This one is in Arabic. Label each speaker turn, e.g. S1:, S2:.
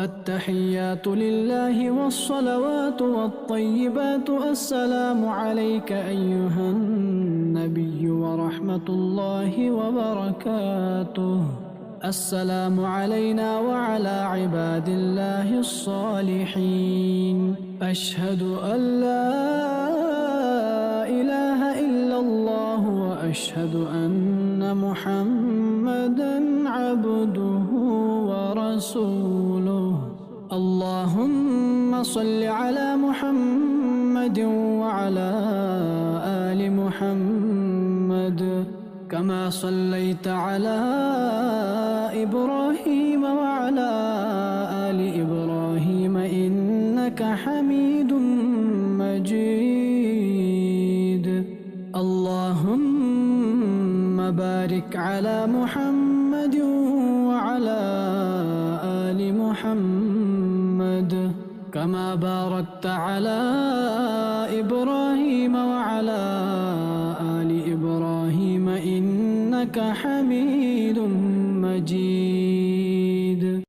S1: التحيات لله والصلوات والطيبات. السلام عليك أيها النبي ورحمة الله وبركاته. السلام علينا وعلى عباد الله الصالحين. أشهد أن لا إله إلا الله وأشهد أن محمدًا عبده ورسوله. اللهم صل على محمد وعلى آل محمد كما صليت على إبراهيم وعلى آل إبراهيم إنك حميد مجيد. اللهم بارك على محمد وعلى آل محمد كما باركت على إبراهيم وعلى آل إبراهيم إنك حميد مجيد.